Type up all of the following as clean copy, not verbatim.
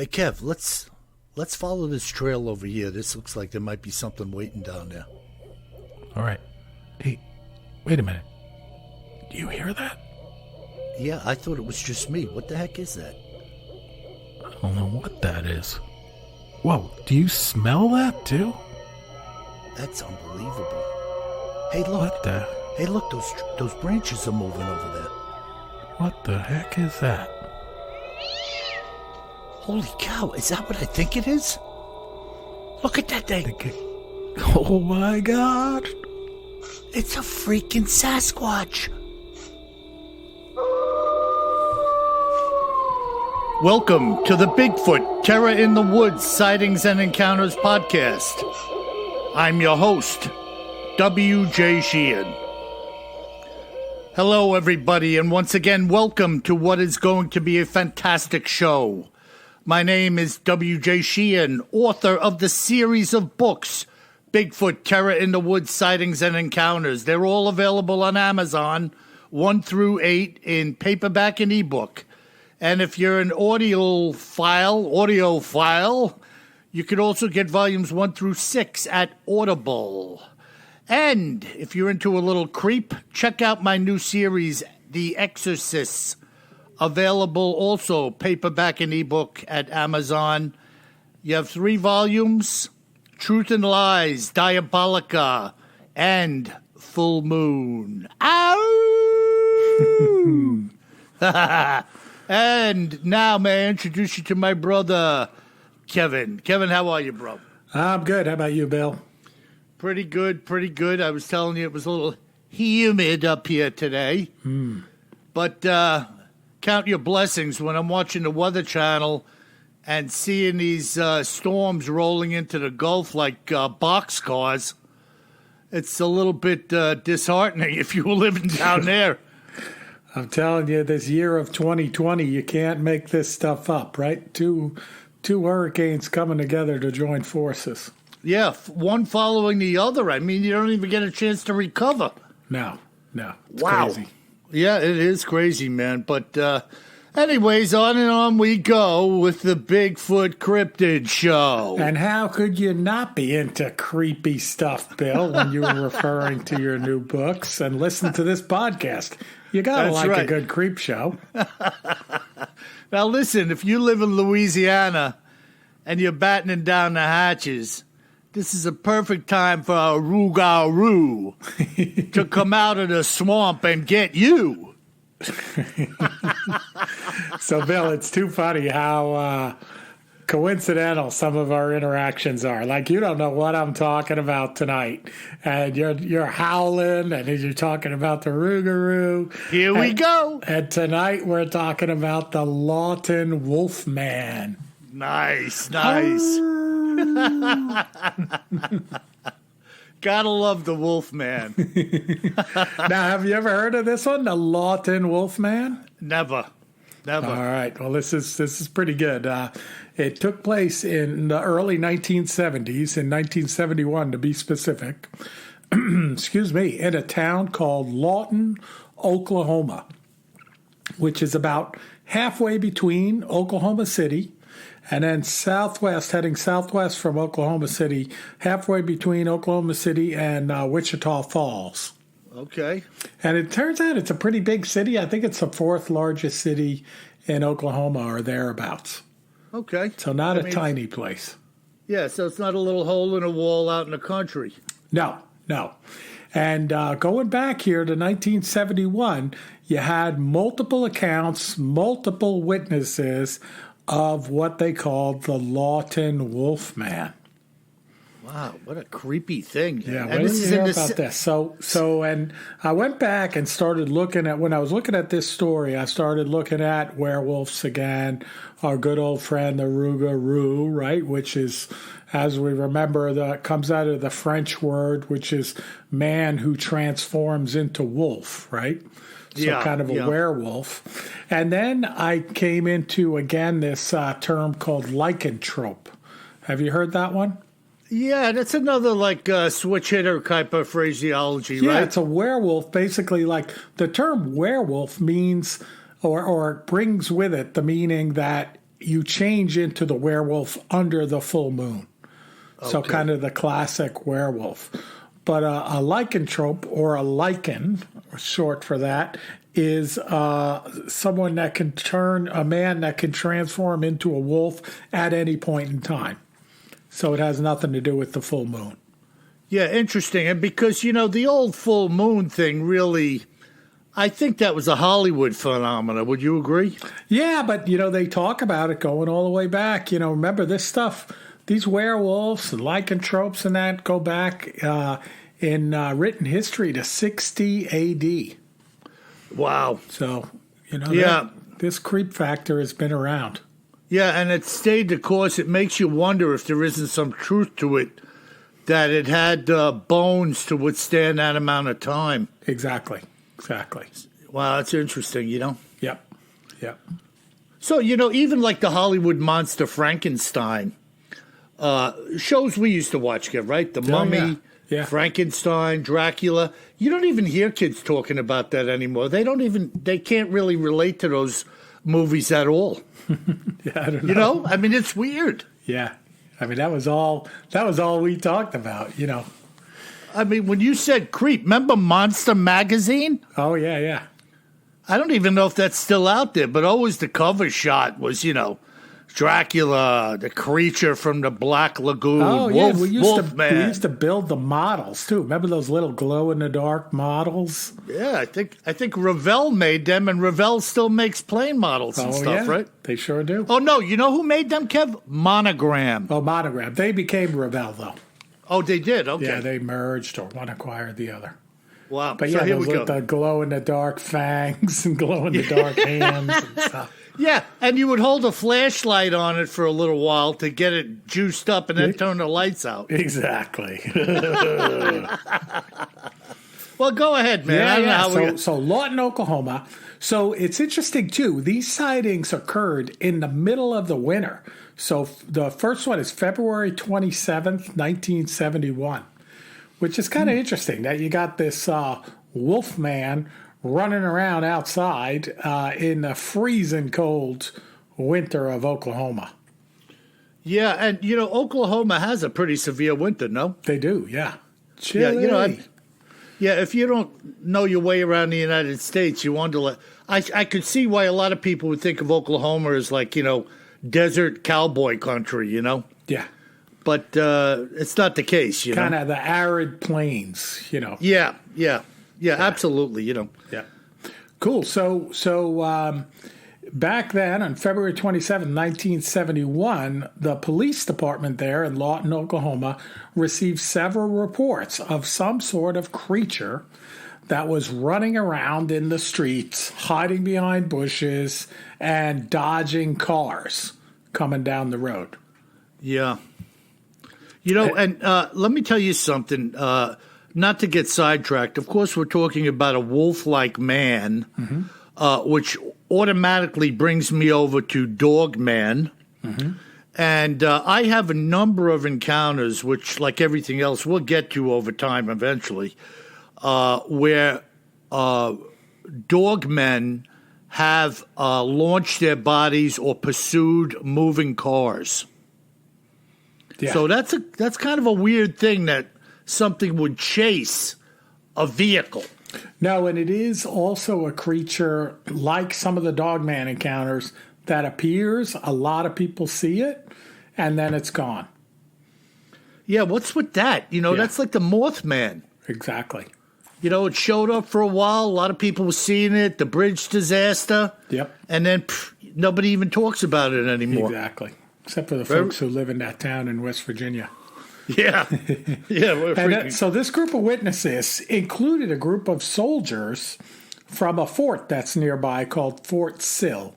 Hey Kev, let's follow this trail over here. This looks like there might be something waiting down there. All right. Hey, wait a minute. Do you hear that? Yeah, I thought it was just me. What the heck is that? I don't know what that is. Whoa, do you smell that too? That's unbelievable. Hey, look. What the? Hey, look, those branches are moving over there. What the heck is that? Holy cow, is that what I think it is? Look at that thing. Oh my God. It's a freaking Sasquatch. Welcome to the Bigfoot Terror in the Woods Sightings and Encounters podcast. I'm your host, W.J. Sheehan. Hello, everybody, and once again, welcome to what is going to be a fantastic show. My name is W.J. Sheehan, author of the series of books, Bigfoot Terror in the Woods Sightings and Encounters. They're all available on Amazon, 1 through 8, in paperback and ebook. And if you're an audiophile, you could also get volumes 1 through 6 at Audible. And if you're into a little creep, check out my new series, The Exorcists, available also paperback and ebook at Amazon. You have 3 volumes, Truth and Lies, Diabolica, and Full Moon. Ow! And now may I introduce you to my brother, Kevin. Kevin, how are you, bro? I'm good. How about you, Bill? Pretty good, pretty good. I was telling you it was a little humid up here today. But count your blessings when I'm watching the Weather Channel and seeing these storms rolling into the Gulf like boxcars. It's a little bit disheartening if you were living down there. I'm telling you, this year of 2020, you can't make this stuff up, right? Two hurricanes coming together to join forces. Yeah, one following the other. I mean, you don't even get a chance to recover. No. It's wow. crazy. Yeah, it is crazy, man. But anyways, on and on we go with the Bigfoot Cryptid Show. And how could you not be into creepy stuff, Bill, when you were referring to your new books and listen to this podcast? You got to like right. a good creep show. Now, listen, if you live in Louisiana and you're battening down the hatches, this is a perfect time for a rougarou to come out of the swamp and get you. So, Bill, it's too funny how coincidental some of our interactions are. Like, you don't know what I'm talking about tonight, and you're howling, and you're talking about the rougarou. Here we go. And tonight we're talking about the Lawton Wolfman. Nice. Gotta love the Wolfman. Now, have you ever heard of this one, the Lawton Wolfman? Never. All right. Well, this is pretty good. It took place in the early 1970s, in 1971 to be specific. Excuse me, in a town called Lawton, Oklahoma, which is about halfway between Oklahoma City and then heading southwest from Oklahoma City, halfway between Oklahoma City and Wichita Falls. Okay. And it turns out it's a pretty big city. I think it's the 4th largest city in Oklahoma or thereabouts. Okay. So not a tiny place. Yeah, so it's not a little hole in a wall out in the country. No. And going back here to 1971, you had multiple accounts, multiple witnesses of what they called the Lawton Wolfman. Wow, what a creepy thing. Yeah, and what did you hear about this? So, and I went back and started looking at, when I was looking at this story, I started looking at werewolves again, our good old friend, the rougarou, right, which is, as we remember, that comes out of the French word, which is man who transforms into wolf, right? So kind of a werewolf. And then I came into, again, this term called lycanthrope. Have you heard that one? Yeah, that's another switch hitter type of phraseology, right? Yeah, it's a werewolf. Basically, like the term werewolf means or brings with it the meaning that you change into the werewolf under the full moon. So Okay. kind of the classic werewolf. But a lycanthrope, or a lichen, short for that, is someone that can a man that can transform into a wolf at any point in time. So it has nothing to do with the full moon. Yeah, interesting. And because, the old full moon thing really, I think that was a Hollywood phenomenon. Would you agree? Yeah, but, they talk about it going all the way back. Remember this stuff, these werewolves and lycanthropes and that go back in written history to 60 A.D. Wow. So, Yeah. this creep factor has been around. Yeah, and it stayed the course. It makes you wonder if there isn't some truth to it, that it had bones to withstand that amount of time. Exactly. Wow, that's interesting, Yep. So, even like the Hollywood monster Frankenstein, shows we used to watch, right? The Mummy, yeah. Frankenstein, Dracula. You don't even hear kids talking about that anymore. They can't really relate to those movies at all. Yeah, I don't know. I mean, it's weird. Yeah. I mean, that was all we talked about, I mean, when you said creep, remember Monster Magazine? Oh, yeah. I don't even know if that's still out there, but always the cover shot was, Dracula, the creature from the Black Lagoon, Oh, yeah. We Wolfman. used to build the models, too. Remember those little glow-in-the-dark models? Yeah, I think Revell made them, and Revell still makes plane models and stuff, right? They sure do. Oh, no, you know who made them, Kev? Monogram. Oh, Monogram. They became Revell, though. Oh, they did? Okay. Yeah, they merged, or one acquired the other. Wow. But so yeah, here those we with go. the glow-in-the-dark fangs and glow-in-the-dark hands and stuff. Yeah, and you would hold a flashlight on it for a little while to get it juiced up and then turn the lights out. Exactly. Well, go ahead, man. I don't know how So Lawton, Oklahoma. So it's interesting, too. These sightings occurred in the middle of the winter. So the first one is February 27th, 1971, which is kind of interesting that you got this Wolfman running around outside in the freezing cold winter of Oklahoma. Yeah, and, Oklahoma has a pretty severe winter, no? They do, yeah. Chilly. Yeah, if you don't know your way around the United States, you wonder. I could see why a lot of people would think of Oklahoma as like, desert cowboy country, Yeah. But it's not the case, Kind of the arid plains, Yeah, absolutely, Yeah. Cool. So back then, on February 27, 1971, the police department there in Lawton, Oklahoma, received several reports of some sort of creature that was running around in the streets, hiding behind bushes, and dodging cars coming down the road. Yeah. And let me tell you something, not to get sidetracked. Of course, we're talking about a wolf-like man, which automatically brings me over to Dog Man. And I have a number of encounters, which, like everything else, we'll get to over time eventually, where dog men have launched their bodies or pursued moving cars. Yeah. So that's kind of a weird thing that something would chase a vehicle. No, and it is also a creature like some of the Dogman encounters that appears. A lot of people see it, and then it's gone. Yeah, what's with that? That's like the Mothman. Exactly. It showed up for a while. A lot of people were seeing it, the bridge disaster. Yep. And then nobody even talks about it anymore. Exactly. Except for the folks who live in that town in West Virginia. Yeah. Yeah. So this group of witnesses included a group of soldiers from a fort that's nearby called Fort Sill.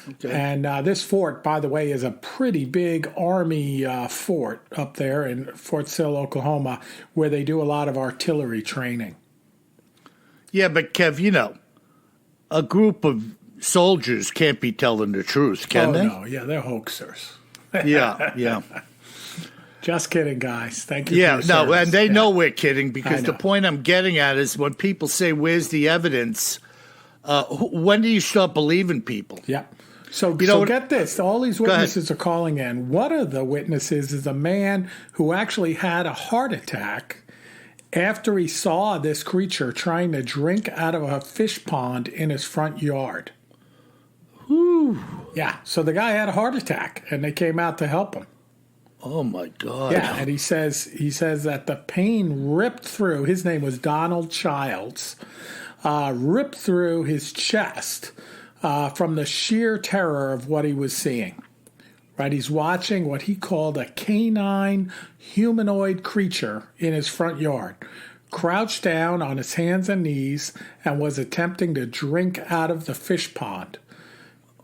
Okay. And this fort, by the way, is a pretty big Army fort up there in Fort Sill, Oklahoma, where they do a lot of artillery training. Yeah, but Kev, a group of soldiers can't be telling the truth, can they? No, yeah, they're hoaxers. Yeah. Just kidding, guys. Thank you. Yeah, for your service. And they know we're kidding, because know. the point I'm getting at is when people say, "Where's the evidence?" When do you start believing people? Yeah. So get this. All these witnesses are calling in. One of the witnesses is a man who actually had a heart attack after he saw this creature trying to drink out of a fish pond in his front yard. Whew. Yeah, so the guy had a heart attack, and they came out to help him. Oh, my God. Yeah, and he says that the pain ripped through, his name was Donald Childs, ripped through his chest from the sheer terror of what he was seeing. Right, he's watching what he called a canine humanoid creature in his front yard, crouched down on his hands and knees and was attempting to drink out of the fish pond.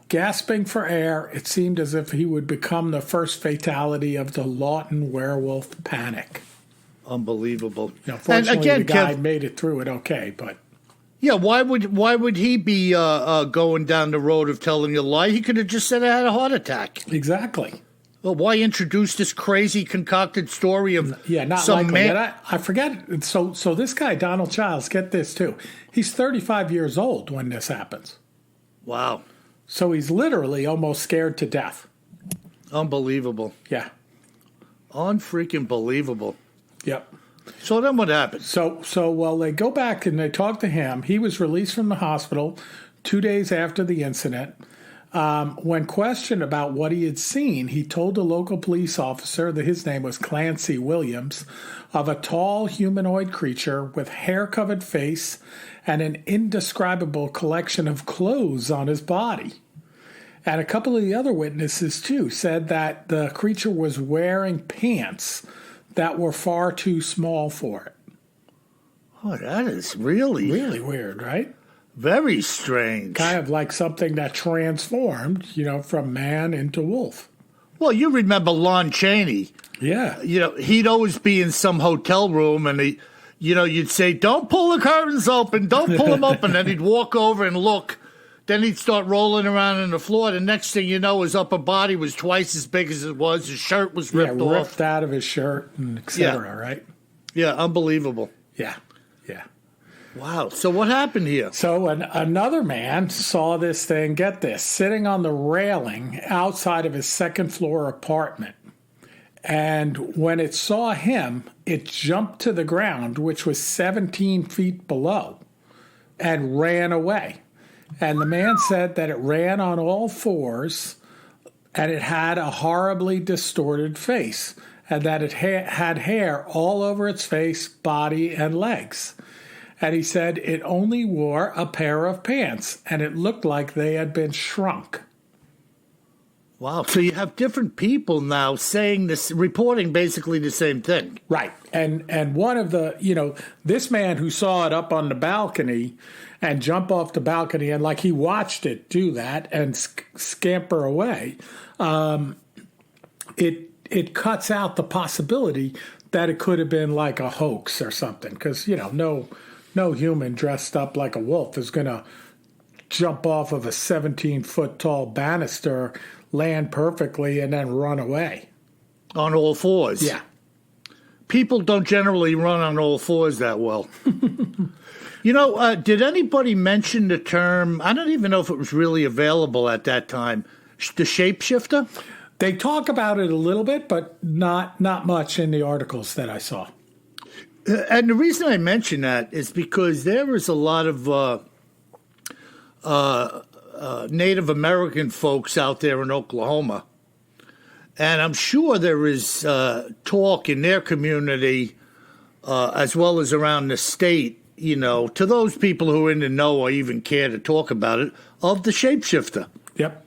Gasping for air, it seemed as if he would become the first fatality of the Lawton werewolf panic. Unbelievable. Fortunately, and again, the guy made it through it okay, but... Yeah, why would he be going down the road of telling you a lie? He could have just said I had a heart attack. Exactly. Well, why introduce this crazy concocted story of not some likely. man? I forget. So this guy, Donald Childs, get this too. He's 35 years old when this happens. Wow. So he's literally almost scared to death. Unbelievable. Yeah. Unfreaking believable. Yep. So then what happened? So they go back and they talk to him. He was released from the hospital 2 days after the incident. When questioned about what he had seen, he told a local police officer that his name was Clancy Williams of a tall humanoid creature with hair-covered face and an indescribable collection of clothes on his body. And a couple of the other witnesses, too, said that the creature was wearing pants that were far too small for it. Oh, that is really weird, right? Very strange. Kind of like something that transformed, from man into wolf. Well, you remember Lon Chaney. Yeah. He'd always be in some hotel room and you'd say, don't pull the curtains open, don't pull them open. Then he'd walk over and look. Then he'd start rolling around on the floor. The next thing you know, his upper body was twice as big as it was. His shirt was ripped off. Ripped out of his shirt, and et cetera, right? Yeah, unbelievable. Yeah. Wow. So what happened here? So another man saw this thing, get this, sitting on the railing outside of his second-floor apartment. And when it saw him, it jumped to the ground, which was 17 feet below, and ran away. And the man said that it ran on all fours and it had a horribly distorted face and that it had hair all over its face, body, and legs. And he said it only wore a pair of pants and it looked like they had been shrunk. Wow. So you have different people now saying this, reporting basically the same thing. Right. And one of the, this man who saw it up on the balcony and jump off the balcony and like he watched it do that and scamper away, it cuts out the possibility that it could have been like a hoax or something because, no human dressed up like a wolf is going to jump off of a 17-foot tall banister, land perfectly, and then run away. On all fours? Yeah. People don't generally run on all fours that well. Did anybody mention the term, I don't even know if it was really available at that time, the shapeshifter? They talk about it a little bit, but not much in the articles that I saw. And the reason I mention that is because there is a lot of Native American folks out there in Oklahoma. And I'm sure there is talk in their community as well as around the state, to those people who are in the know or even care to talk about it, of the shapeshifter. Yep.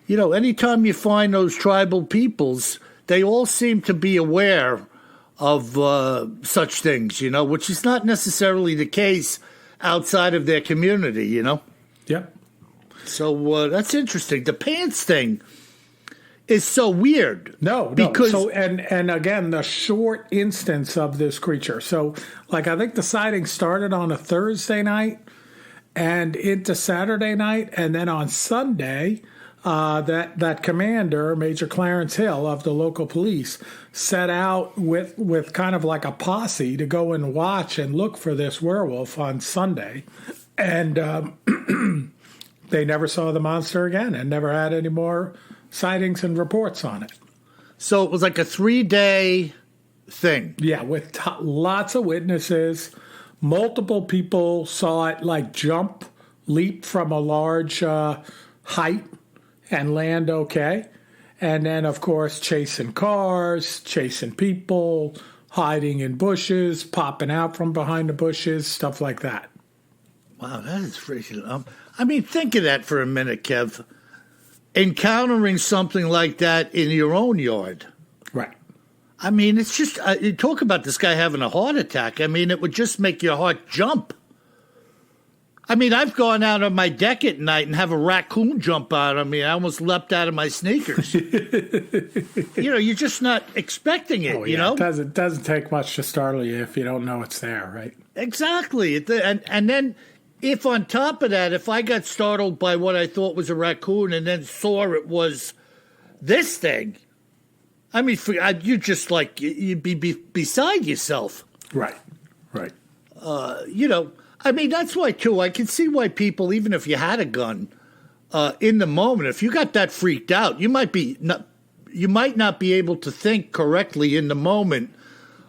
Anytime you find those tribal peoples, they all seem to be aware of such things, which is not necessarily the case outside of their community, Yep. So that's interesting. The pants thing is so weird. No. Because and again, the short instance of this creature. So, I think the sighting started on a Thursday night and into Saturday night, and then on Sunday, that commander, Major Clarence Hill of the local police, set out with kind of like a posse to go and watch and look for this werewolf on Sunday. And they never saw the monster again and never had any more sightings and reports on it. So it was like a 3-day thing. Yeah, with lots of witnesses. Multiple people saw it like leap from a large height and land okay. And then, of course, chasing cars, chasing people, hiding in bushes, popping out from behind the bushes, stuff like that. Wow, that is freaking... I mean, think of that for a minute, Kev. Encountering something like that in your own yard. Right. I mean, it's just... you talk about this guy having a heart attack. I mean, it would just make your heart jump. I mean, I've gone out on my deck at night and have a raccoon jump out on me. I almost leapt out of my sneakers. You're just not expecting it, you know? It doesn't take much to startle you if you don't know it's there, right? Exactly. And then if on top of that, if I got startled by what I thought was a raccoon and then saw it was this thing, I mean, you just like, you'd be beside yourself. Right. I mean, that's why, too, I can see why people, even if you had a gun, in the moment, if you got that freaked out, you might not be able to think correctly in the moment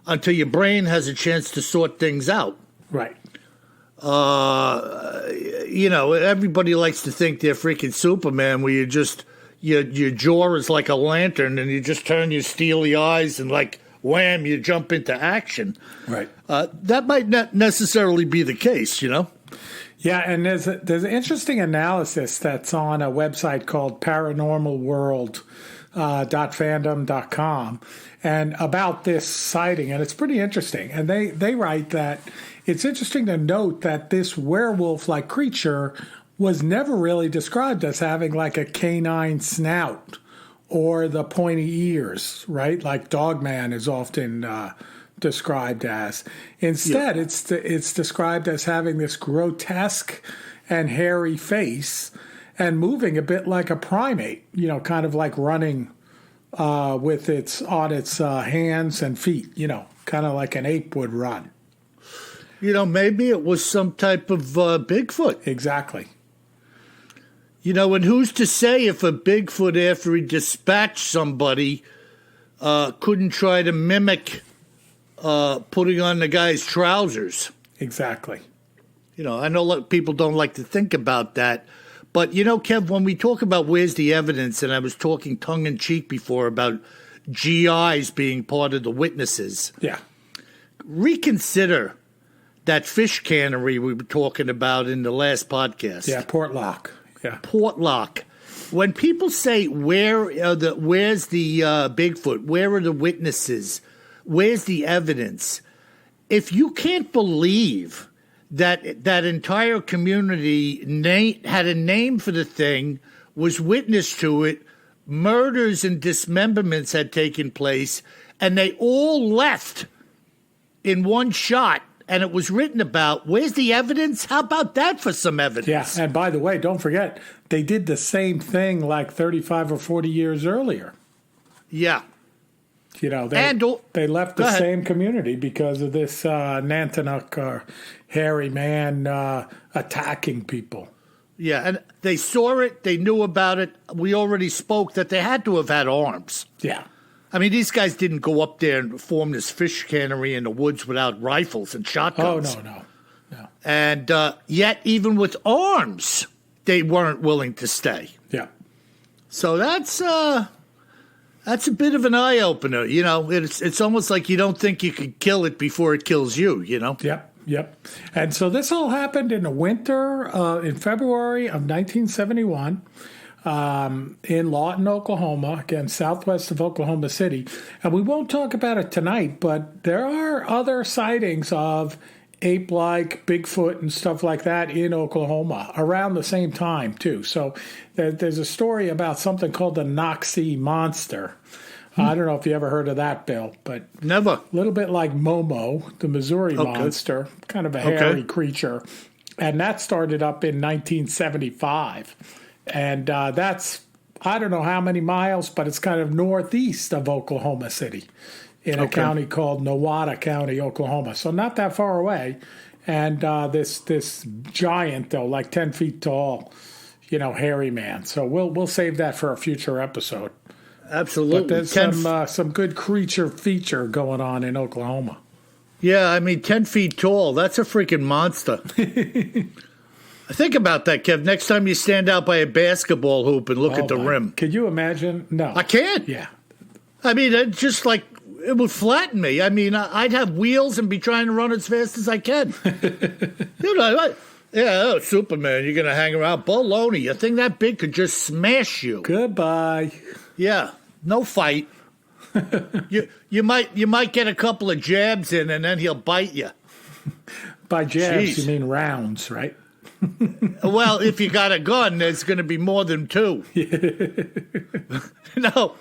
until your brain has a chance to sort things out. Right. Everybody likes to think they're freaking Superman, where you just, your jaw is like a lantern and you just turn your steely eyes and like, wham, you jump into action. Right. That might not necessarily be the case, you know? Yeah, and there's an interesting analysis that's on a website called paranormalworld.fandom.com and about this sighting, and it's pretty interesting. And they write that it's interesting to note that this werewolf-like creature was never really described as having like a canine snout or the pointy ears, right? Like Dogman is often described as. Instead, it's described as having this grotesque and hairy face and moving a bit like a primate, kind of like running with its hands and feet, kind of like an ape would run. Maybe it was some type of Bigfoot. Exactly. And who's to say if a Bigfoot, after he dispatched somebody, couldn't try to mimic putting on the guy's trousers? Exactly. I know people don't like to think about that. But, Kev, when we talk about where's the evidence, and I was talking tongue-in-cheek before about GIs being part of the witnesses. Yeah. Reconsider that fish cannery we were talking about in the last podcast. Yeah, Portlock. Yeah. Portlock. When people say where's the Bigfoot, where are the witnesses, where's the evidence? If you can't believe that that entire community had a name for the thing, was witness to it, murders and dismemberments had taken place, and they all left in one shot, and it was written about. Where's the evidence? How about that for some evidence? Yeah, and by the way, don't forget, they did the same thing like 35 or 40 years earlier. Yeah. They left the same community because of this Nanticoke or hairy man attacking people. Yeah, and they saw it. They knew about it. We already spoke that they had to have had arms. Yeah. I mean, these guys didn't go up there and form this fish cannery in the woods without rifles and shotguns. Oh, no. And yet, even with arms, they weren't willing to stay. Yeah. So that's a bit of an eye-opener. It's almost like you don't think you could kill it before it kills you, Yep. And so this all happened in the winter, in February of 1971. In Lawton, Oklahoma, again, southwest of Oklahoma City. And we won't talk about it tonight, but there are other sightings of ape-like Bigfoot and stuff like that in Oklahoma around the same time, too. So there's a story about something called the Noxie monster. I don't know if you ever heard of that, Bill, but never. A little bit like Momo, the Missouri monster, kind of a hairy creature. And that started up in 1975. And that's, I don't know how many miles, but it's kind of northeast of Oklahoma City in a county called Nowata County, Oklahoma. So not that far away. And this giant, though, like 10 feet tall, hairy man. So we'll save that for a future episode. Absolutely. But there's some good creature feature going on in Oklahoma. Yeah, I mean, 10 feet tall. That's a freaking monster. Think about that, Kev. Next time you stand out by a basketball hoop and look at the rim. Could you imagine? No. I can't. Yeah. I mean, it's just like it would flatten me. I mean, I'd have wheels and be trying to run as fast as I can. Superman, you're going to hang around. Baloney, a thing that big could just smash you. Goodbye. Yeah, no fight. You might get a couple of jabs in, and then he'll bite you. By jabs, you mean rounds, right? Well, if you got a gun, there's going to be more than two. No,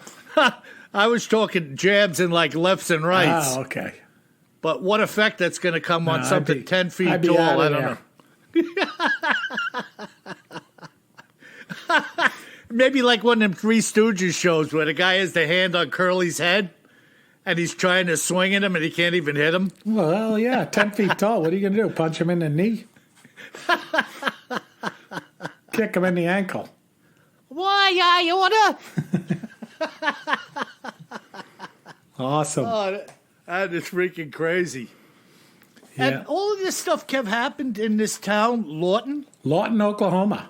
I was talking jabs in like lefts and rights. Oh, okay. But what effect that's going to come on something 10 feet tall, I don't know. Maybe like one of them Three Stooges shows where the guy has the hand on Curly's head and he's trying to swing at him and he can't even hit him. Well, yeah, 10 feet tall. What are you going to do? Punch him in the knee? Kick him in the ankle. Why, you order? Awesome. Oh, that is freaking crazy. Yeah. And all of this stuff, Kev, happened in this town, Lawton? Lawton, Oklahoma.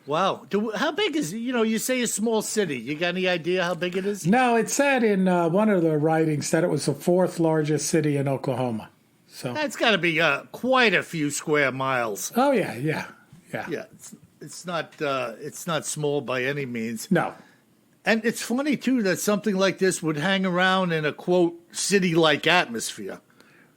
Wow. How big is it? You say a small city. You got any idea how big it is? No, it said in one of the writings that it was the fourth largest city in Oklahoma. So that's got to be quite a few square miles. Oh, yeah. Yeah, it's not small by any means. No. And it's funny, too, that something like this would hang around in a, quote, city-like atmosphere.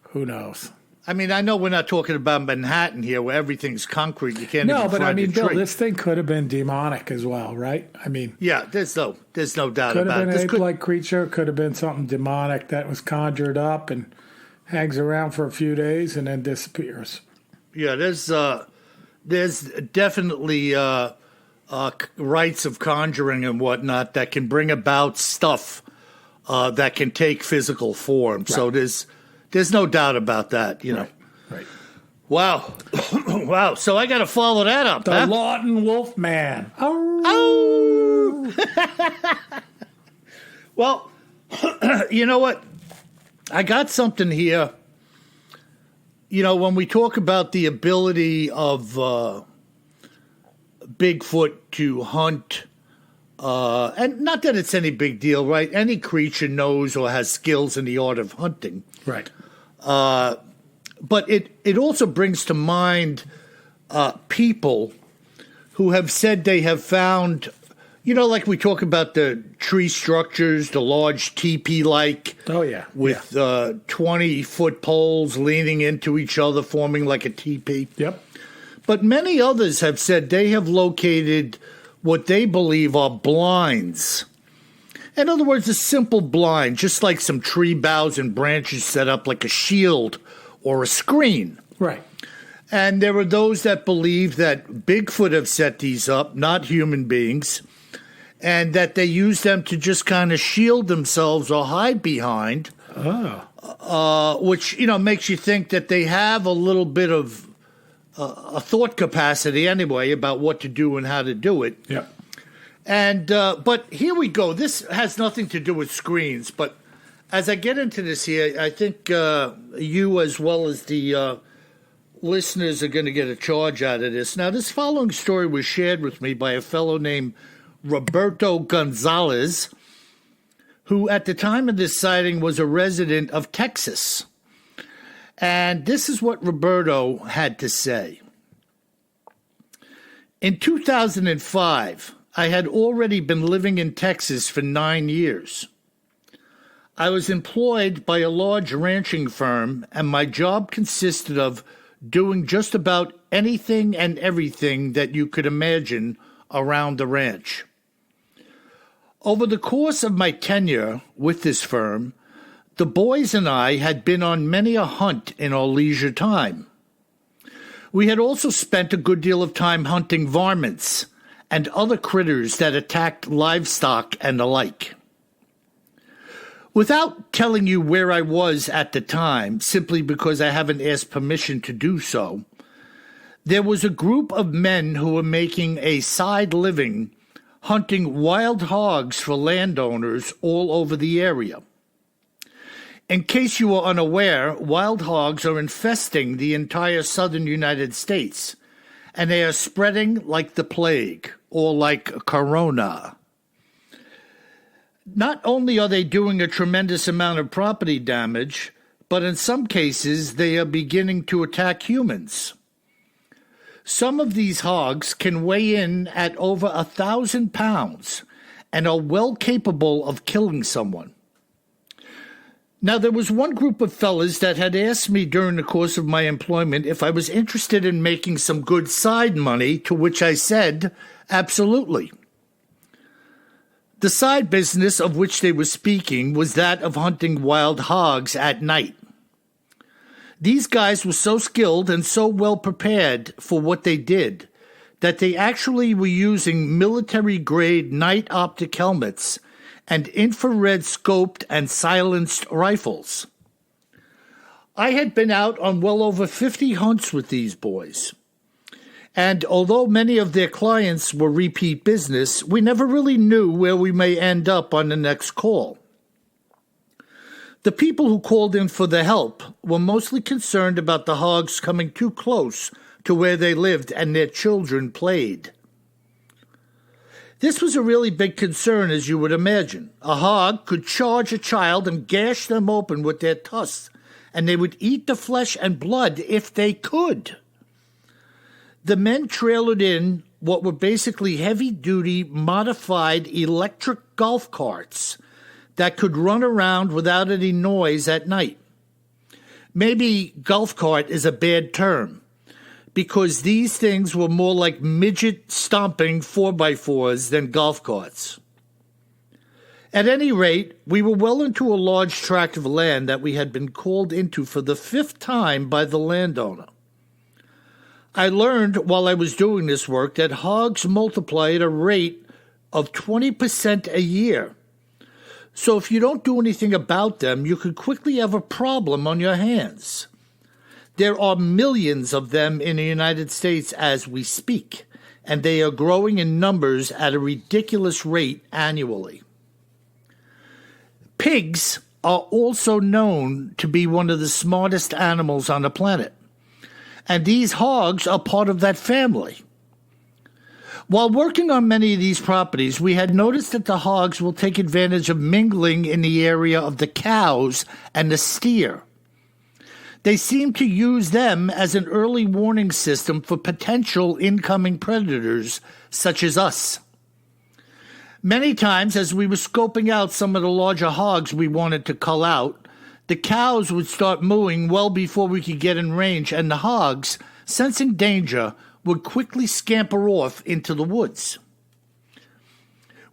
Who knows? I mean, I know we're not talking about Manhattan here where everything concrete. You can't even find a tree. No, but I mean, Bill, this thing could have been demonic as well, right? I mean... Yeah, there's no doubt could about have it. been an ape-like creature. Could have been something demonic that was conjured up and hangs around for a few days and then disappears. Yeah, there's definitely rites of conjuring and whatnot that can bring about stuff that can take physical form. Right. So there's no doubt about that, Right. Wow. Wow. So I got to follow that up. The Lawton Wolfman. Oh. Well, you know what? I got something here. When we talk about the ability of Bigfoot to hunt, and not that it's any big deal, right? Any creature knows or has skills in the art of hunting. Right. But it also brings to mind people who have said they have found, like we talk about the tree structures, the large teepee-like. Oh, yeah. With 20-foot poles leaning into each other, forming like a teepee. Yep. But many others have said they have located what they believe are blinds. In other words, a simple blind, just like some tree boughs and branches set up like a shield or a screen. Right. And there are those that believe that Bigfoot have set these up, not human beings, and that they use them to just kind of shield themselves or hide behind. Oh. Which, makes you think that they have a little bit of a thought capacity anyway about what to do and how to do it. Yep. And but here we go. This has nothing to do with screens, but as I get into this here, I think you as well as the listeners are going to get a charge out of this. Now, this following story was shared with me by a fellow named Roberto Gonzalez, who at the time of this sighting was a resident of Texas. And this is what Roberto had to say. In 2005, I had already been living in Texas for 9 years. I was employed by a large ranching firm, and my job consisted of doing just about anything and everything that you could imagine around the ranch. Over the course of my tenure with this firm, the boys and I had been on many a hunt in our leisure time. We had also spent a good deal of time hunting varmints and other critters that attacked livestock and the like. Without telling you where I was at the time, simply because I haven't asked permission to do so, There was a group of men who were making a side living hunting wild hogs for landowners all over the area. In case you are unaware, wild hogs are infesting the entire southern United States, and they are spreading like the plague, or like corona. Not only are they doing a tremendous amount of property damage, but in some cases they are beginning to attack humans. Some of these hogs can weigh in at over 1,000 pounds and are well capable of killing someone. Now, there was one group of fellas that had asked me during the course of my employment if I was interested in making some good side money, to which I said, absolutely. The side business of which they were speaking was that of hunting wild hogs at night. These guys were so skilled and so well prepared for what they did that they actually were using military-grade night optic helmets and infrared scoped and silenced rifles. I had been out on well over 50 hunts with these boys. And although many of their clients were repeat business, we never really knew where we may end up on the next call. The people who called in for the help were mostly concerned about the hogs coming too close to where they lived and their children played. This was a really big concern, as you would imagine. A hog could charge a child and gash them open with their tusks, and they would eat the flesh and blood if they could. The men trailered in what were basically heavy-duty, modified electric golf carts that could run around without any noise at night. Maybe golf cart is a bad term, because these things were more like midget stomping 4x4s than golf carts. At any rate, we were well into a large tract of land that we had been called into for the 5th time by the landowner. I learned while I was doing this work that hogs multiply at a rate of 20% a year. So if you don't do anything about them, you could quickly have a problem on your hands. There are millions of them in the United States as we speak, and they are growing in numbers at a ridiculous rate annually. Pigs are also known to be one of the smartest animals on the planet, and these hogs are part of that family. While working on many of these properties, we had noticed that the hogs will take advantage of mingling in the area of the cows and the steer. They seem to use them as an early warning system for potential incoming predators such as us. Many times, as we were scoping out some of the larger hogs we wanted to cull out, the cows would start mooing well before we could get in range, and the hogs, sensing danger, would quickly scamper off into the woods.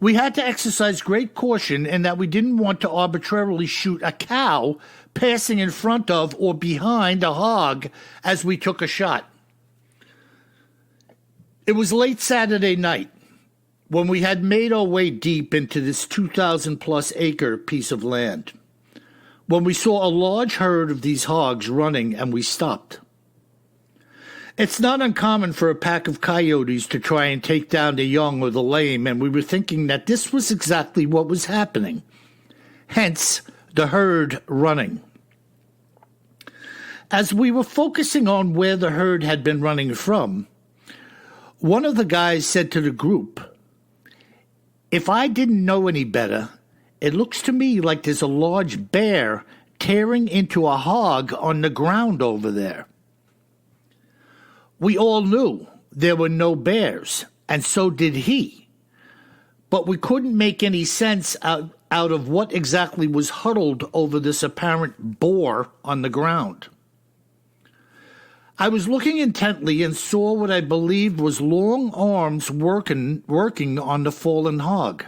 We had to exercise great caution in that we didn't want to arbitrarily shoot a cow passing in front of or behind a hog as we took a shot. It was late Saturday night when we had made our way deep into this 2,000-plus acre piece of land, when we saw a large herd of these hogs running, and we stopped. It's not uncommon for a pack of coyotes to try and take down the young or the lame, and we were thinking that this was exactly what was happening. Hence, the herd running. As we were focusing on where the herd had been running from, one of the guys said to the group, "If I didn't know any better, it looks to me like there's a large bear tearing into a hog on the ground over there." We all knew there were no bears, and so did he. But we couldn't make any sense out of what exactly was huddled over this apparent boar on the ground. I was looking intently and saw what I believed was long arms working on the fallen hog.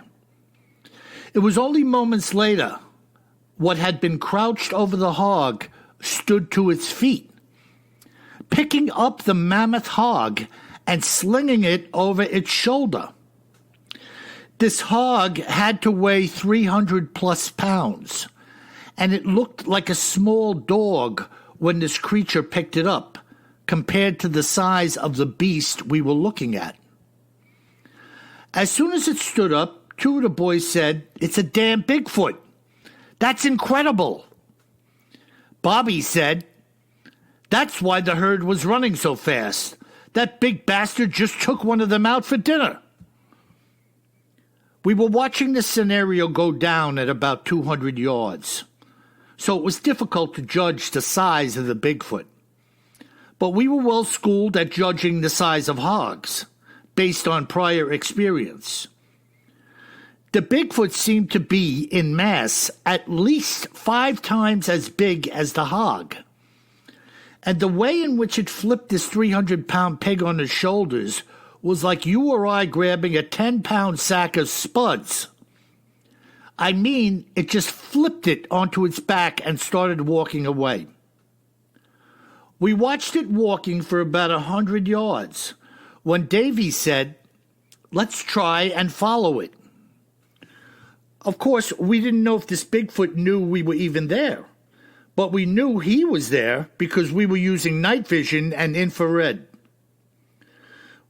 It was only moments later what had been crouched over the hog stood to its feet, picking up the mammoth hog and slinging it over its shoulder. This hog had to weigh 300-plus pounds, and it looked like a small dog when this creature picked it up, compared to the size of the beast we were looking at. As soon as it stood up, two of the boys said, "It's a damn Bigfoot. That's incredible." Bobby said, "That's why the herd was running so fast. That big bastard just took one of them out for dinner." We were watching this scenario go down at about 200 yards, so it was difficult to judge the size of the Bigfoot. But we were well schooled at judging the size of hogs, based on prior experience. The Bigfoot seemed to be, in mass, at least 5 times as big as the hog. And the way in which it flipped this 300-pound pig on his shoulders was like you or I grabbing a 10-pound sack of spuds. I mean, it just flipped it onto its back and started walking away. We watched it walking for about 100 yards when Davy said, "Let's try and follow it." Of course, we didn't know if this Bigfoot knew we were even there, but we knew he was there because we were using night vision and infrared.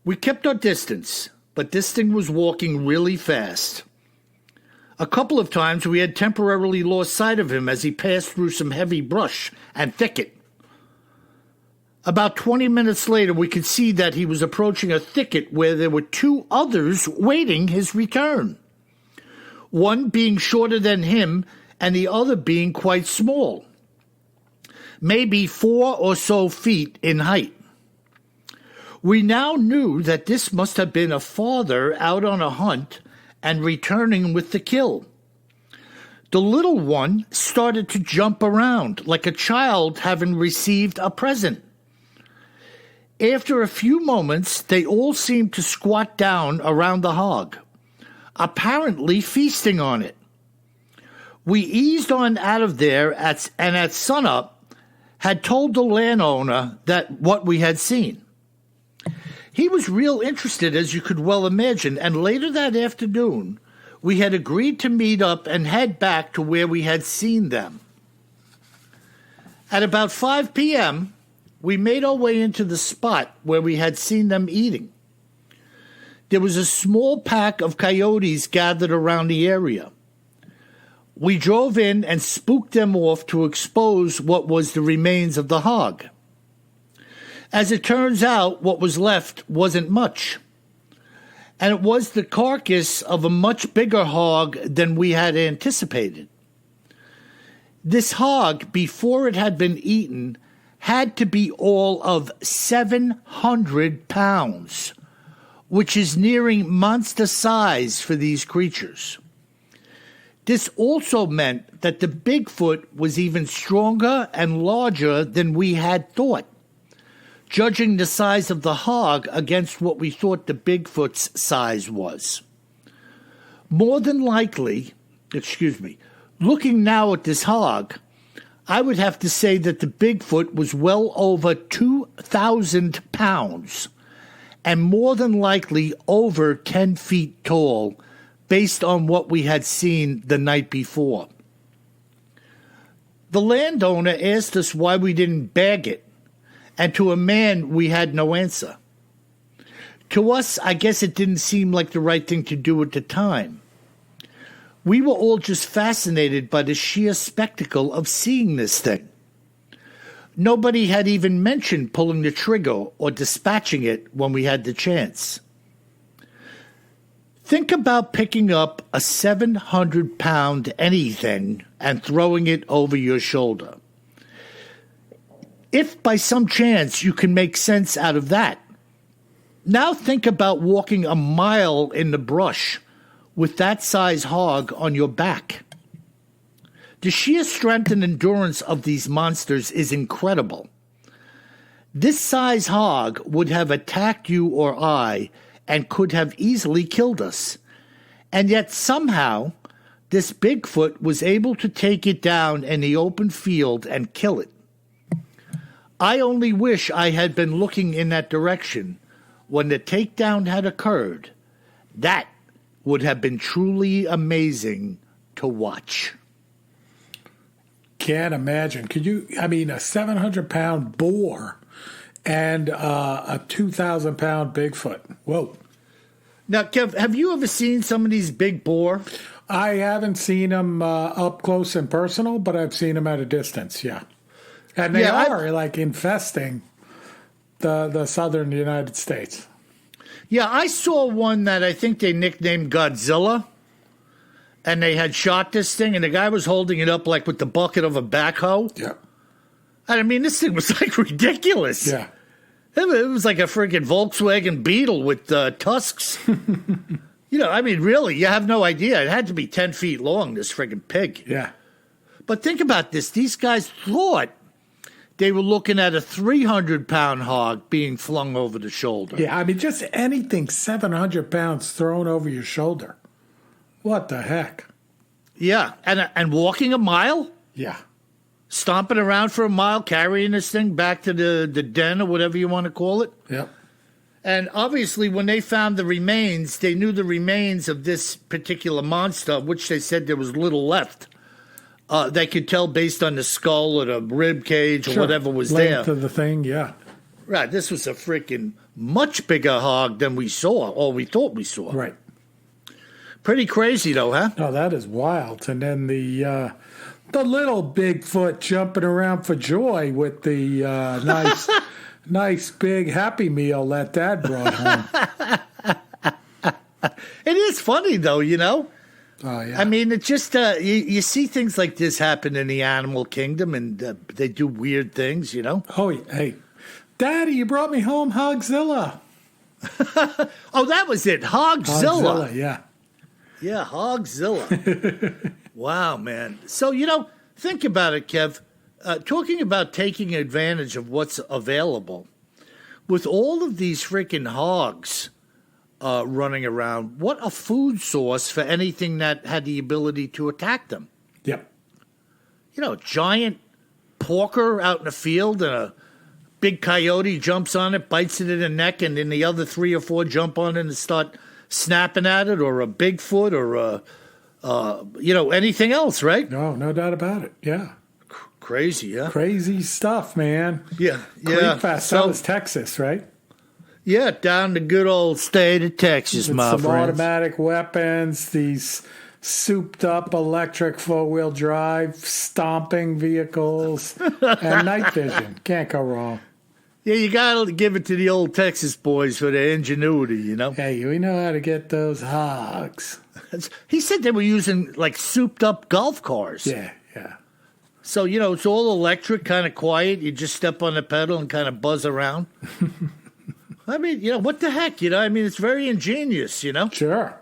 We kept our distance, but this thing was walking really fast. A couple of times we had temporarily lost sight of him as he passed through some heavy brush and thicket. About 20 minutes later, we could see that he was approaching a thicket where there were 2 others waiting his return. One being shorter than him and the other being quite small, maybe 4 or so feet in height. We now knew that this must have been a father out on a hunt and returning with the kill. The little one started to jump around like a child having received a present. After a few moments, they all seemed to squat down around the hog, apparently feasting on it. We eased on out of there and at sunup had told the landowner that what we had seen. He was real interested, as you could well imagine, and later that afternoon, we had agreed to meet up and head back to where we had seen them. At about 5 p.m., we made our way into the spot where we had seen them eating. There was a small pack of coyotes gathered around the area. We drove in and spooked them off to expose what was the remains of the hog. As it turns out, what was left wasn't much, and it was the carcass of a much bigger hog than we had anticipated. This hog, before it had been eaten, had to be all of 700 pounds, which is nearing monster size for these creatures. This also meant that the Bigfoot was even stronger and larger than we had thought, judging the size of the hog against what we thought the Bigfoot's size was. More than likely, looking now at this hog, I would have to say that the Bigfoot was well over 2,000 pounds and more than likely over 10 feet tall based on what we had seen the night before. The landowner asked us why we didn't bag it, and to a man we had no answer. To us, I guess it didn't seem like the right thing to do at the time. We were all just fascinated by the sheer spectacle of seeing this thing. Nobody had even mentioned pulling the trigger or dispatching it when we had the chance. Think about picking up a 700-pound anything and throwing it over your shoulder. If by some chance you can make sense out of that, now think about walking a mile in the brush with that size hog on your back. The sheer strength and endurance of these monsters is incredible. This size hog would have attacked you or I and could have easily killed us. And yet somehow, this Bigfoot was able to take it down in the open field and kill it. I only wish I had been looking in that direction when the takedown had occurred. That would have been truly amazing to watch. Can't imagine. Could you, I mean, a 700-pound boar and a 2,000-pound Bigfoot. Whoa. Now, Kev, have you ever seen some of these big boar? I haven't seen them up close and personal, but I've seen them at a distance, yeah. And they are like infesting the southern United States. Yeah, I saw one that I think they nicknamed Godzilla, and they had shot this thing, and the guy was holding it up like with the bucket of a backhoe. Yeah. And I mean, this thing was like ridiculous. Yeah. It was like a freaking Volkswagen Beetle with tusks. I mean, really, you have no idea. It had to be 10 feet long, this freaking pig. Yeah. But think about this. These guys thought they were looking at a 300-pound hog being flung over the shoulder. Yeah, I mean, just anything 700 pounds thrown over your shoulder. What the heck? Yeah, and walking a mile? Yeah. Stomping around for a mile, carrying this thing back to the den or whatever you want to call it. Yep. And obviously, when they found the remains, they knew the remains of this particular monster, of which they said there was little left. They could tell based on the skull or the rib cage or whatever was Length there. of the thing, yeah. Right, this was a freaking much bigger hog than we saw, or we thought we saw. Right. Pretty crazy, though, huh? Oh, that is wild. And then the little Bigfoot jumping around for joy with the nice big Happy Meal that Dad brought home. It is funny, though, Oh, yeah. I mean, it's just, you see things like this happen in the animal kingdom, and they do weird things, Oh, hey, Daddy, you brought me home Hogzilla. Oh, that was it. Hogzilla. Hogzilla, yeah. Yeah, Hogzilla. Wow, man. So, think about it, Kev. Talking about taking advantage of what's available. With all of these freaking hogs running around, what a food source for anything that had the ability to attack them. Yep. Giant porker out in the field and a big coyote jumps on it, bites it in the neck, and then the other 3 or 4 jump on it and start snapping at it, or a Bigfoot, or anything else, right? No doubt about it. Yeah. Crazy, yeah. Crazy stuff, man. Yeah. Creep fest. That was Texas, right? Yeah, down the good old state of Texas, With my some friends. automatic weapons, these souped-up electric four-wheel drive stomping vehicles, and night vision. Can't go wrong. Yeah, you got to give it to the old Texas boys for their ingenuity, Hey, we know how to get those hogs. He said they were using, like, souped-up golf cars. Yeah. So, it's all electric, kind of quiet. You just step on the pedal and kind of buzz around. I mean, what the heck, I mean, it's very ingenious, Sure.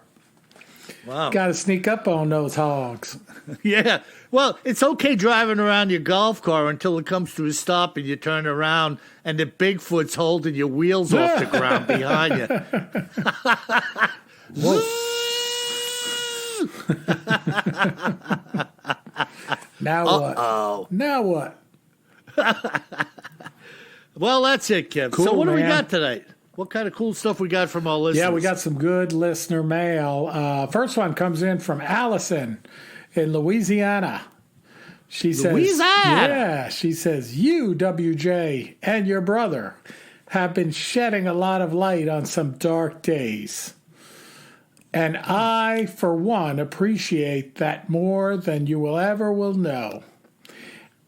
Wow. Got to sneak up on those hogs. Yeah. Well, it's okay driving around your golf car until it comes to a stop and you turn around and the Bigfoot's holding your wheels off the ground behind you. Now what? Uh-oh. Now what? Well, that's it, Kev. Cool, so what do we man. got tonight? What kind of cool stuff we got from our listeners? Yeah, we got some good listener mail. First one comes in from Allison in Louisiana. She says, Louisiana. she says, you, WJ, and your brother have been shedding a lot of light on some dark days. And I, for one, appreciate that more than you will know.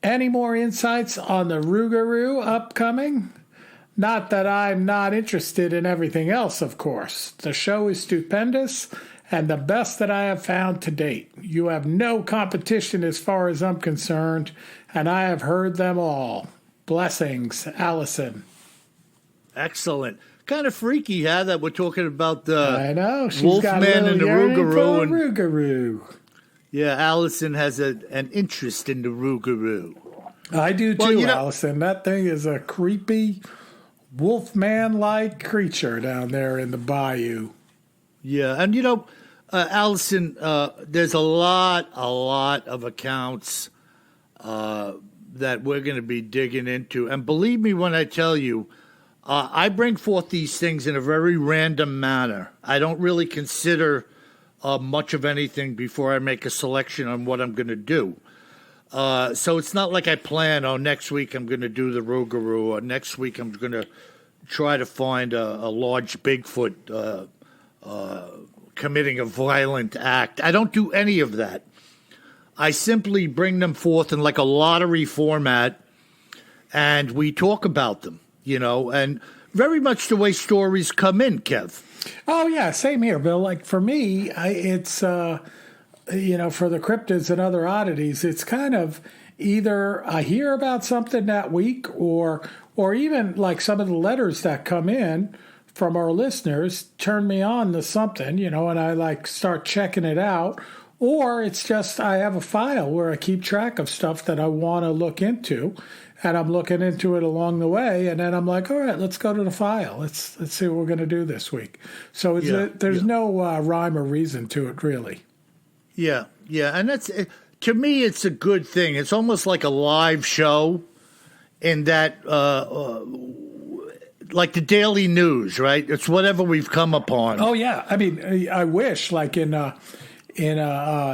Any more insights on the Rougarou upcoming? Not that I'm not interested in everything else, of course. The show is stupendous and the best that I have found to date. You have no competition as far as I'm concerned, and I have heard them all. Blessings, Allison. Excellent. Kind of freaky, that we're talking about the I know. She's Wolfman got a and the yearning for Rougarou. a Rougarou. Yeah, Allison has an interest in the Rougarou. I do too, Well, Allison. That thing is a creepy, wolfman-like creature down there in the bayou. Yeah, and Allison, there's a lot of accounts that we're going to be digging into. And believe me when I tell you, I bring forth these things in a very random manner. I don't really consider much of anything before I make a selection on what I'm going to do. So it's not like I plan, next week I'm going to do the Rougarou, or next week I'm going to try to find a large Bigfoot committing a violent act. I don't do any of that. I simply bring them forth in like a lottery format, and we talk about them, and very much the way stories come in, Kev. Oh, yeah, same here, Bill. Like, for me, it's, for the cryptids and other oddities, it's kind of either I hear about something that week or even like some of the letters that come in from our listeners turn me on to something, and I like start checking it out. Or it's just I have a file where I keep track of stuff that I want to look into, and I'm looking into it along the way, and then I'm like, all right, let's go to the file. Let's see what we're going to do this week. So there's no rhyme or reason to it, really. Yeah, and that's to me, it's a good thing. It's almost like a live show, in that, like the daily news, right? It's whatever we've come upon. Oh yeah, I mean, I wish like in a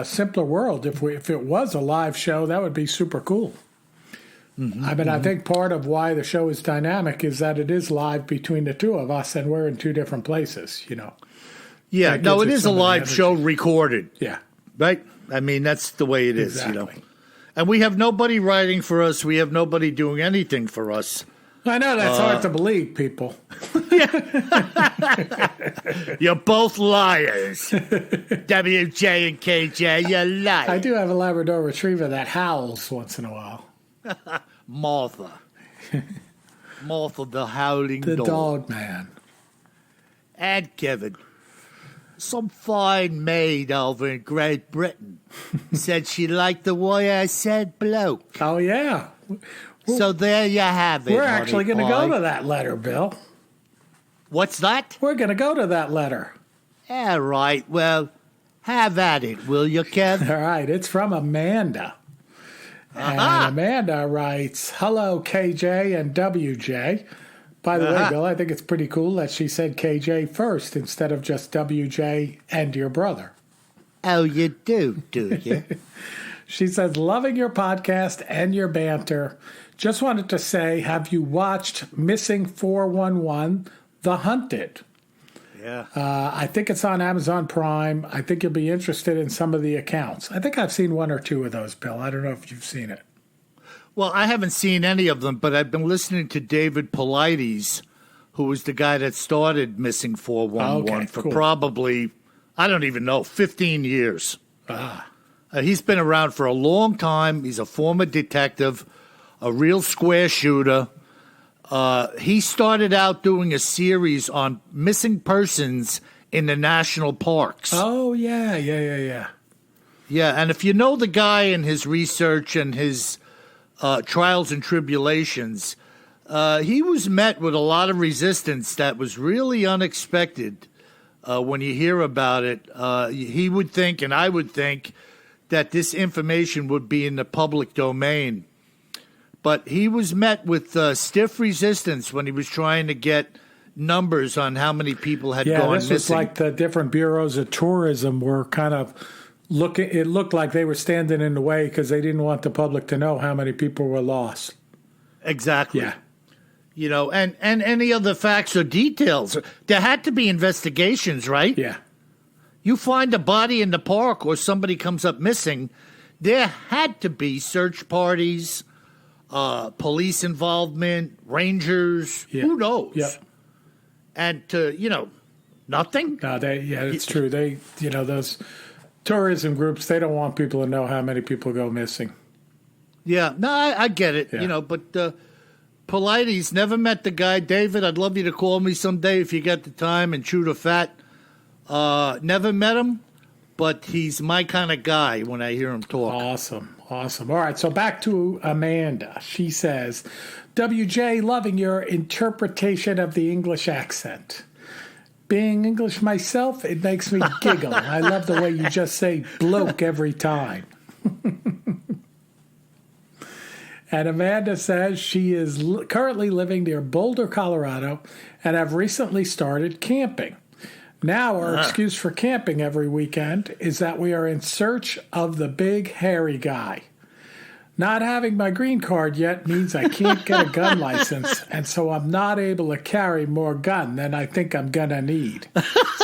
simpler world, if it was a live show, that would be super cool. Mm-hmm, I mean, I think part of why the show is dynamic is that it is live between the two of us, and we're in two different places, Yeah, no, it is a live show recorded. Yeah. Right? I mean, that's the way it is, Exactly. And we have nobody writing for us. We have nobody doing anything for us. I know that's hard to believe, people. You're both liars. WJ and KJ, you're liars. I do have a Labrador Retriever that howls once in a while. Martha. Martha the howling The dog. dog man. And Kevin. Some fine maid over in Great Britain said she liked the way I said bloke. Oh, yeah. So there you have it. We're actually going to go to that letter, Bill. What's that? We're going to go to that letter. All right. Well, have at it, will you, Kev? All right. It's from Amanda. And Amanda writes, hello, KJ and WJ. By the way, Bill, I think it's pretty cool that she said KJ first instead of just WJ and your brother. Oh, you do you? She says, loving your podcast and your banter. Just wanted to say, have you watched Missing 411, The Hunted? Yeah. I think it's on Amazon Prime. I think you'll be interested in some of the accounts. I think I've seen one or two of those, Bill. I don't know if you've seen it. Well, I haven't seen any of them, but I've been listening to David Paulides, who was the guy that started Missing 411 for probably, I don't even know, 15 years. He's been around for a long time. He's a former detective, a real square shooter. He started out doing a series on missing persons in the national parks. Oh, yeah. Yeah, and if you know the guy and his research and his trials and tribulations, he was met with a lot of resistance that was really unexpected. When you hear about it, he would think, and I would think, that this information would be in the public domain. But he was met with stiff resistance when he was trying to get numbers on how many people had gone missing. Yeah, this was like the different bureaus of tourism were kind of looking. It looked like they were standing in the way because they didn't want the public to know how many people were lost. Exactly. Yeah. And any other facts or details. There had to be investigations, right? Yeah. You find a body in the park or somebody comes up missing, there had to be search parties, police involvement, rangers, who knows? Yep. And nothing? No, it's true. They, those tourism groups, they don't want people to know how many people go missing. Yeah, no, I get it, Yeah. But Paulides, never met the guy. David, I'd love you to call me someday if you got the time and chew the fat. Never met him, but he's my kind of guy when I hear him talk. Awesome. All right, so back to Amanda. She says, WJ, loving your interpretation of the English accent. Being English myself, it makes me giggle. I love the way you just say bloke every time. And Amanda says she is currently living near Boulder, Colorado, and have recently started camping. Now our excuse for camping every weekend is that we are in search of the big hairy guy. Not having my green card yet means I can't get a gun license, and so I'm not able to carry more gun than I think I'm going to need.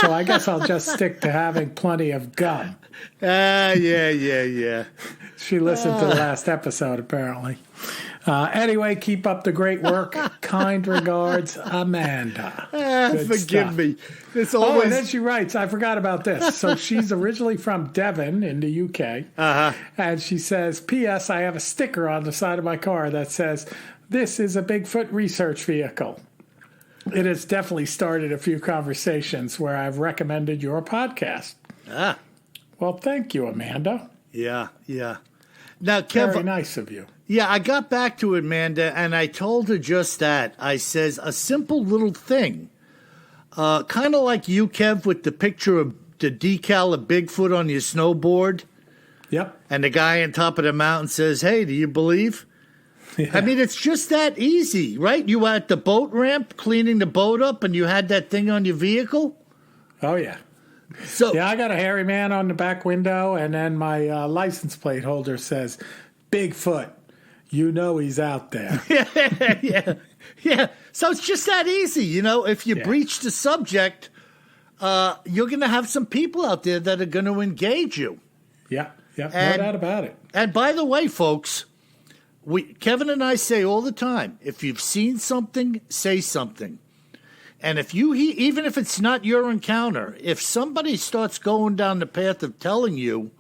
So I guess I'll just stick to having plenty of gun. Yeah. She listened to the last episode, apparently. Anyway, keep up the great work. Kind regards, Amanda. Forgive me. It's Oh, always... and then she writes, I forgot about this. So she's originally from Devon in the UK. And she says, P.S. I have a sticker on the side of my car that says, this is a Bigfoot research vehicle. It has definitely started a few conversations where I've recommended your podcast. Well, thank you, Amanda. Yeah. Now, Kev, Very nice of you. Yeah, I got back to Amanda, and I told her just that. I says, a simple little thing. Kind of like you, Kev, with the picture of the decal of Bigfoot on your snowboard. Yep. And the guy on top of the mountain says, hey, do you believe? Yeah. I mean, it's just that easy, right? You were at the boat ramp cleaning the boat up, and you had that thing on your vehicle. Oh, yeah. So yeah, I got a hairy man on the back window, and then my license plate holder says, Bigfoot. You know he's out there. Yeah. So it's just that easy. You know, if you breach the subject, you're going to have some people out there that are going to engage you. Yeah, no doubt about it. And by the way, folks, Kevin and I say all the time, if you've seen something, say something. And if even if it's not your encounter, if somebody starts going down the path of telling you,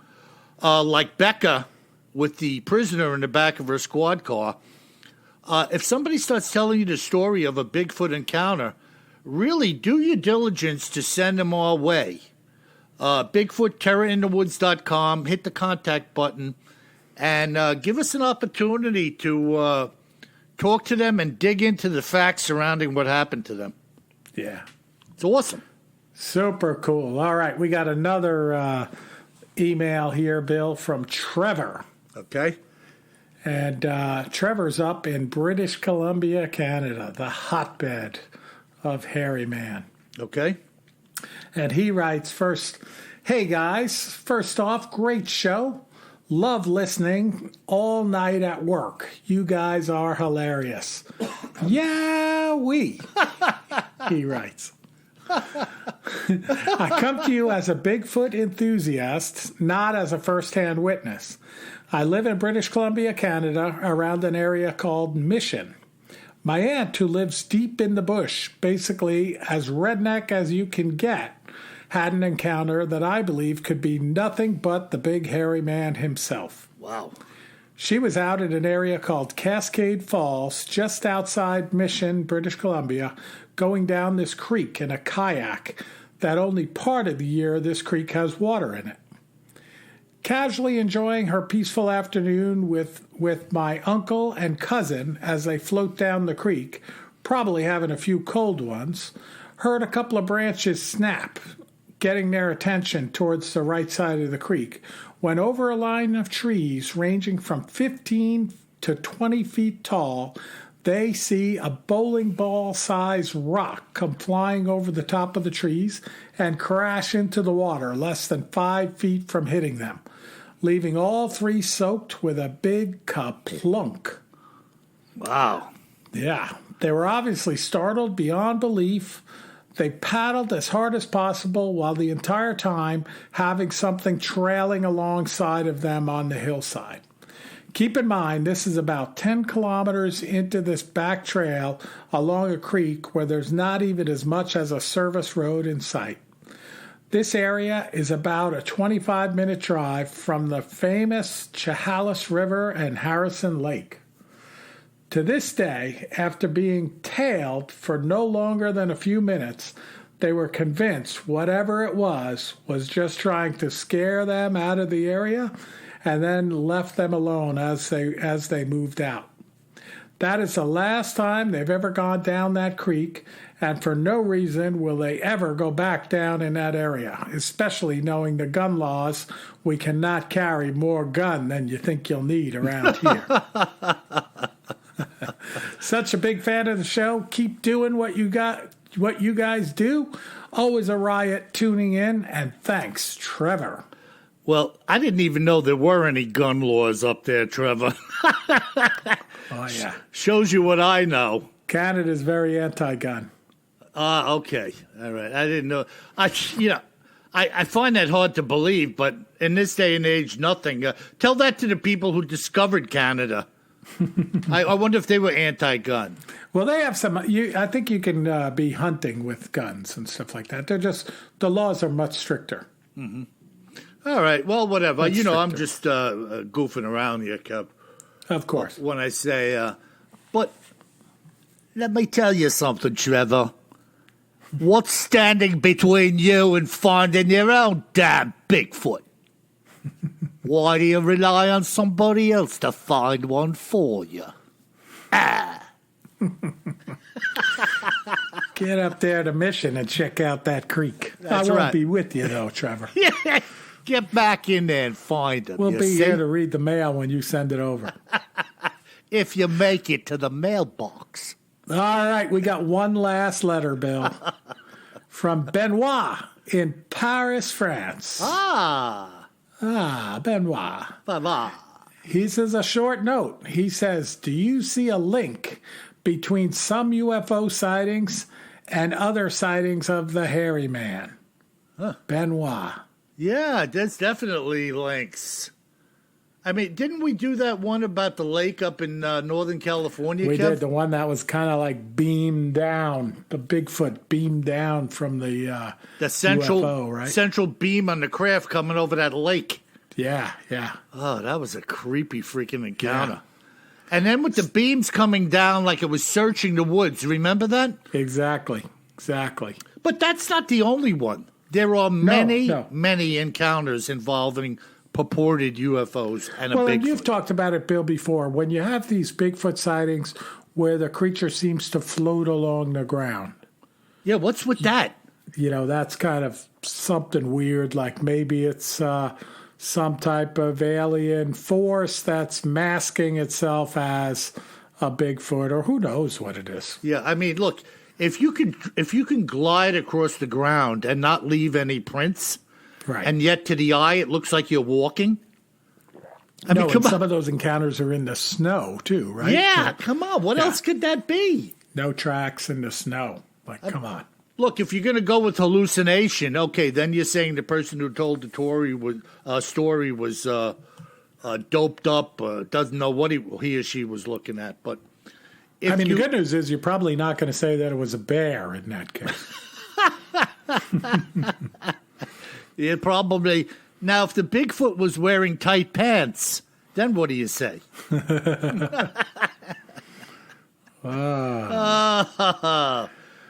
like Becca with the prisoner in the back of her squad car, if somebody starts telling you the story of a Bigfoot encounter, really do your diligence to send them our way. BigfootTerrorInTheWoods.com, hit the contact button, and give us an opportunity to talk to them and dig into the facts surrounding what happened to them. Yeah. It's awesome. Super cool. All right, we got another email here, Bill, from Trevor. Okay. And Trevor's up in British Columbia, Canada, the hotbed of hairy man. Okay. And he writes first, hey guys, first off, great show. Love listening all night at work. You guys are hilarious. Yeah, he writes. I come to you as a Bigfoot enthusiast, not as a first-hand witness. I live in British Columbia, Canada, around an area called Mission. My aunt, who lives deep in the bush, basically as redneck as you can get, had an encounter that I believe could be nothing but the big hairy man himself. Wow. She was out at an area called Cascade Falls, just outside Mission, British Columbia, going down this creek in a kayak that only part of the year this creek has water in it. Casually enjoying her peaceful afternoon with my uncle and cousin as they float down the creek, probably having a few cold ones, heard a couple of branches snap, getting their attention towards the right side of the creek, when over a line of trees ranging from 15 to 20 feet tall, they see a bowling ball-sized rock come flying over the top of the trees and crash into the water less than 5 feet from hitting them, leaving all three soaked with a big kaplunk. Wow. Yeah, they were obviously startled beyond belief. They paddled as hard as possible while the entire time having something trailing alongside of them on the hillside. Keep in mind, this is about 10 kilometers into this back trail along a creek where there's not even as much as a service road in sight. This area is about a 25-minute drive from the famous Chehalis River and Harrison Lake. To this day, after being tailed for no longer than a few minutes, they were convinced whatever it was just trying to scare them out of the area and then left them alone as they moved out. That is the last time they've ever gone down that creek, and for no reason will they ever go back down in that area, especially knowing the gun laws. We cannot carry more gun than you think you'll need around here. Such a big fan of the show. Keep doing what you guys do. Always a riot tuning in, and thanks, Trevor. Well, I didn't even know there were any gun laws up there, Trevor. Oh, yeah. Shows you what I know. Canada's very anti-gun. Okay. All right. I didn't know. I find that hard to believe, but in this day and age, nothing. Tell that to the people who discovered Canada. I wonder if they were anti-gun. Well, they have some. I think you can be hunting with guns and stuff like that. The laws are much stricter. Mm-hmm. All right. Well, whatever. Much stricter. I'm just goofing around here, Kev. Of course. When I say, but let me tell you something, Trevor. What's standing between you and finding your own damn Bigfoot? Why do you rely on somebody else to find one for you? Get up there to Mission and check out that creek. That's I won't right. be with you, though, Trevor. Get back in there and find him. We'll you be see? here to read the mail when you send it over. If you make it to the mailbox. All right, we got one last letter, Bill, from Benoit in Paris, France. Benoit. Bye-bye. He says a short note. He says, do you see a link between some UFO sightings and other sightings of the hairy man? Benoit. Yeah, there's definitely links. I mean, didn't we do that one about the lake up in Northern California, We Kev? did the one that was kind of like beamed down, the Bigfoot beamed down from the central UFO, right? central beam on the craft coming over that lake. Yeah. Oh, that was a creepy freaking encounter. Yeah. And then with the beams coming down like it was searching the woods. Remember that? Exactly. But that's not the only one. There are many encounters involving purported UFOs and a Bigfoot. And you've talked about it, Bill, before. When you have these Bigfoot sightings where the creature seems to float along the ground. Yeah, what's with that? That's kind of something weird, like maybe it's some type of alien force that's masking itself as a Bigfoot, or who knows what it is. Yeah, I mean, look, if you can glide across the ground and not leave any prints, right, and yet to the eye it looks like you're walking. Some of those encounters are in the snow too, right? Yeah, come on. What else could that be? No tracks in the snow. Come on. Look, if you're going to go with hallucination, okay, then you're saying the person who told the story was doped up, doesn't know what he or she was looking at. But the good news is you're probably not going to say that it was a bear in that case. Yeah, probably. Now, if the Bigfoot was wearing tight pants, then what do you say?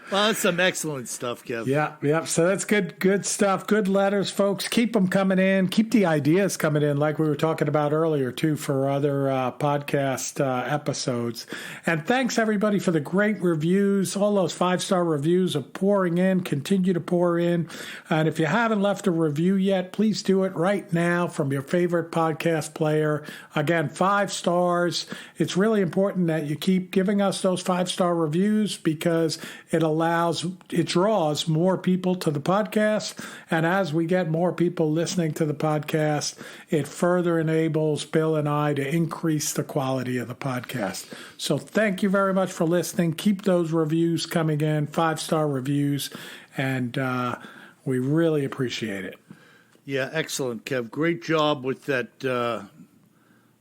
Well, that's some excellent stuff, Kev. Yeah. So that's good stuff. Good letters, folks. Keep them coming in. Keep the ideas coming in, like we were talking about earlier, too, for other podcast episodes. And thanks, everybody, for the great reviews. All those 5-star reviews are pouring in. Continue to pour in. And if you haven't left a review yet, please do it right now from your favorite podcast player. Again, 5 stars. It's really important that you keep giving us those 5-star reviews because it draws more people to the podcast. And as we get more people listening to the podcast, it further enables Bill and I to increase the quality of the podcast. So thank you very much for listening. Keep those reviews coming in, 5-star reviews, and we really appreciate it. Yeah, excellent, Kev. Great job with that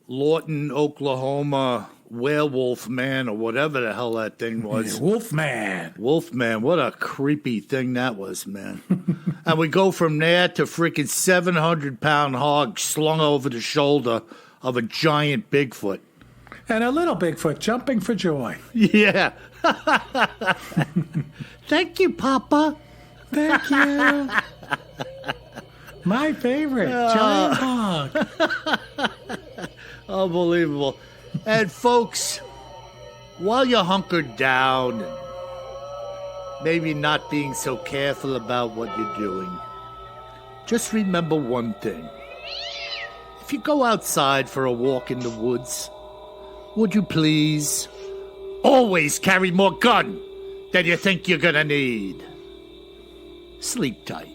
Lawton, Oklahoma werewolf man or whatever the hell that thing was. Wolfman. What a creepy thing that was, man. And we go from there to freaking 700-pound hog slung over the shoulder of a giant Bigfoot. And a little Bigfoot jumping for joy. Yeah. Thank you, Papa. Thank you. My favorite, giant hog. Unbelievable. And folks, while you're hunkered down and maybe not being so careful about what you're doing, just remember one thing. If you go outside for a walk in the woods, would you please always carry more gun than you think you're gonna need? Sleep tight.